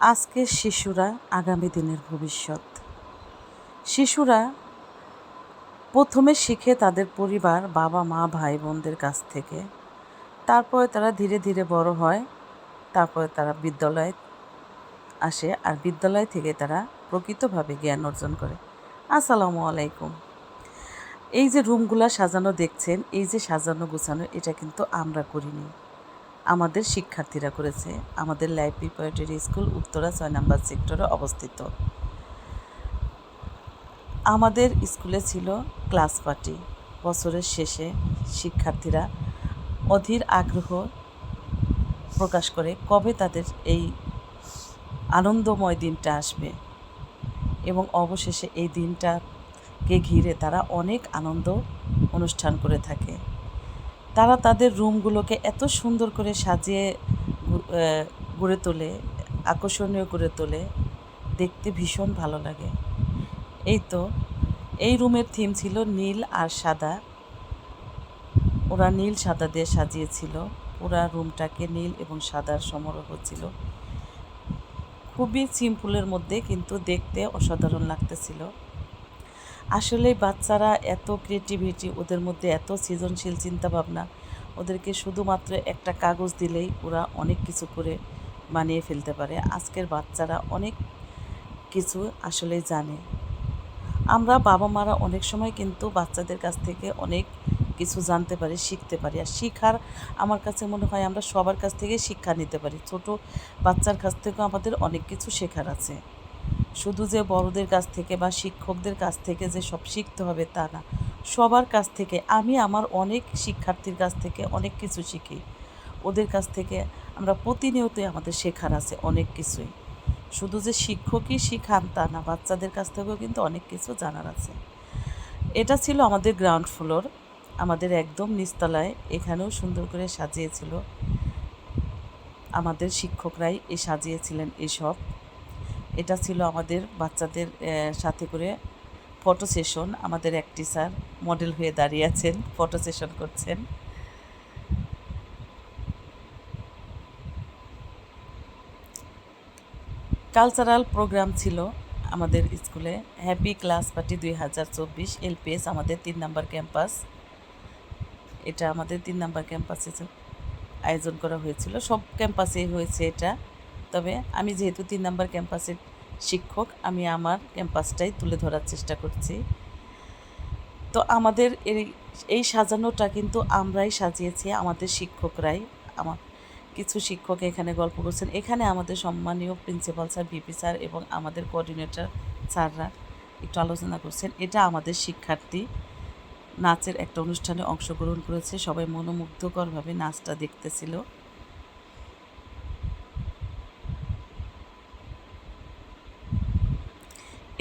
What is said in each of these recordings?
আজকের শিশুরা আগামী দিনের ভবিষ্যৎ। শিশুরা প্রথমে শিখে তাদের পরিবার, বাবা মা ভাই বোনদের কাছ থেকে। তারপরে তারা ধীরে ধীরে বড় হয়, তারপরে তারা বিদ্যালয়ে আসে, আর বিদ্যালয় থেকে তারা প্রকৃতভাবে জ্ঞান অর্জন করে। আসসালামু আলাইকুম। এই যে রুমগুলা সাজানো দেখছেন, এই যে সাজানো গোছানো, এটা কিন্তু আমরা করিনি, আমাদের শিক্ষার্থীরা করেছে। আমাদের লাইফ প্রিপারেটরি স্কুল উত্তরা 6 নম্বর সেক্টরে অবস্থিত। আমাদের স্কুলে ছিল ক্লাস পার্টি। বছরের শেষে শিক্ষার্থীরা অধীর আগ্রহ প্রকাশ করে কবে তাদের এই আনন্দময় দিনটা আসবে, এবং অবশেষে এই দিনটাকে ঘিরে তারা অনেক আনন্দ অনুষ্ঠান করে থাকে। তারা তাদের রুমগুলোকে এত সুন্দর করে সাজিয়ে গড়ে তোলে, আকর্ষণীয় করে তোলে, দেখতে ভীষণ ভালো লাগে। এই রুমের থিম ছিল নীল আর সাদা। ওরা নীল সাদা দিয়ে সাজিয়েছিল। পুরা রুমটাকে নীল এবং সাদার সমারোহ ছিল। খুবই সিম্পলের মধ্যে, কিন্তু দেখতে অসাধারণ লাগতেছিল। আসলে বাচ্চারা এত ক্রিয়েটিভিটি, ওদের মধ্যে এত সৃজনশীল চিন্তাভাবনা। ওদেরকে শুধুমাত্র একটা কাগজ দিলেই ওরা অনেক কিছু করে বানিয়ে ফেলতে পারে। আজকের বাচ্চারা অনেক কিছু আসলে জানে। আমরা বাবা মারা অনেক সময় কিন্তু বাচ্চাদের কাছ থেকে অনেক কিছু জানতে পারি, শিখতে পারি। আর শিখার আমার কাছে মনে হয় আমরা সবার কাছ থেকে শিক্ষা নিতে পারি। ছোট বাচ্চার কাছ থেকেও আমাদের অনেক কিছু শেখার আছে। শুধু যে বড়দের কাছ থেকে বা শিক্ষকদের কাছ থেকে যে সব শিখতে হবে তা না, সবার কাছ থেকে। আমি আমার অনেক শিক্ষার্থীর কাছ থেকে অনেক কিছু শিখি। ওদের কাছ থেকে আমরা প্রতিনিয়তই আমাদের শেখার আছে অনেক কিছুই। শুধু যে শিক্ষকই শিখান তা না, বাচ্চাদের কাছ থেকেও কিন্তু অনেক কিছু জানার আছে। এটা ছিল আমাদের গ্রাউন্ড ফ্লোর, আমাদের একদম নিচতলায়। এখানেও সুন্দর করে সাজিয়েছিল, আমাদের শিক্ষকরাই সাজিয়েছিলেন এসব। এটা ছিল আমাদের বাচ্চাদের সাথে করে ফটো সেশন। আমাদের এক টিচার মডেল হয়ে দাঁড়িয়ে আছেন, ফটো সেশন করছেন। কালচারাল প্রোগ্রাম ছিল আমাদের স্কুলে। হ্যাপি ক্লাস পার্টি 2024 এলপিএস, আমাদের 3 নম্বর ক্যাম্পাস। এটা আমাদের 3 নম্বর ক্যাম্পাসে আয়োজন করা হয়েছিল। সব ক্যাম্পাসেই হয়েছে এটা, তবে আমি যেহেতু 3 নম্বর ক্যাম্পাসের শিক্ষক, আমি আমার ক্যাম্পাসটাই তুলে ধরার চেষ্টা করছি। তো আমাদের এই সাজানোটা কিন্তু আমরাই সাজিয়েছি, আমাদের শিক্ষকরাই। কিছু শিক্ষক এখানে গল্প করছেন। এখানে আমাদের সম্মানীয় প্রিন্সিপাল স্যার, ভিপি স্যার এবং আমাদের কোঅর্ডিনেটর স্যাররা একটু আলোচনা করছেন। এটা আমাদের শিক্ষার্থী নাচের একটা অনুষ্ঠানে অংশগ্রহণ করেছে। সবাই মনোমুগ্ধকরভাবে নাচটা দেখতেছিল।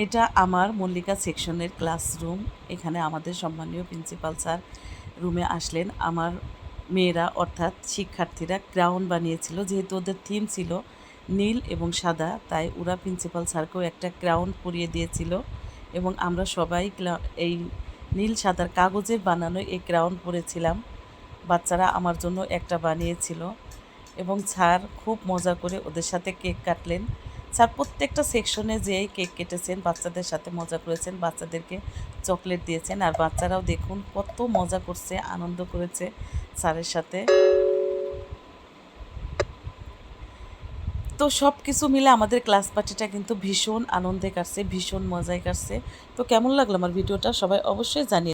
এটা আমার মল্লিকা সেকশনের ক্লাসরুম। এখানে আমাদের সম্মানীয় প্রিন্সিপাল স্যার রুমে আসলেন। আমার মেয়েরা অর্থাৎ শিক্ষার্থীরা ক্রাউন বানিয়েছিল। যেহেতু ওদের থিম ছিল নীল এবং সাদা, তাই ওরা প্রিন্সিপাল স্যারকেও একটা ক্রাউন পরিয়ে দিয়েছিল, এবং আমরা সবাই এই নীল সাদার কাগজের বানানো এই ক্রাউন পরেছিলাম। বাচ্চারা আমার জন্য একটা বানিয়েছিল, এবং স্যার খুব মজা করে ওদের সাথে কেক কাটলেন। স্যার প্রত্যেকটা সেকশনে যেই কেক কেটেছেন, বাচ্চাদের সাথে মজা করেছেন, বাচ্চাদেরকে চকলেট দিয়েছেন। আর বাচ্চারাও দেখুন কত মজা করছে, আনন্দ করেছে স্যারের সাথে। তো সব কিছু মিলে আমাদের ক্লাস পার্টিটা কিন্তু ভীষণ আনন্দে কাটছে, ভীষণ মজায় কাটছে। তো কেমন লাগলো আমার ভিডিওটা সবাই অবশ্যই জানিয়ে।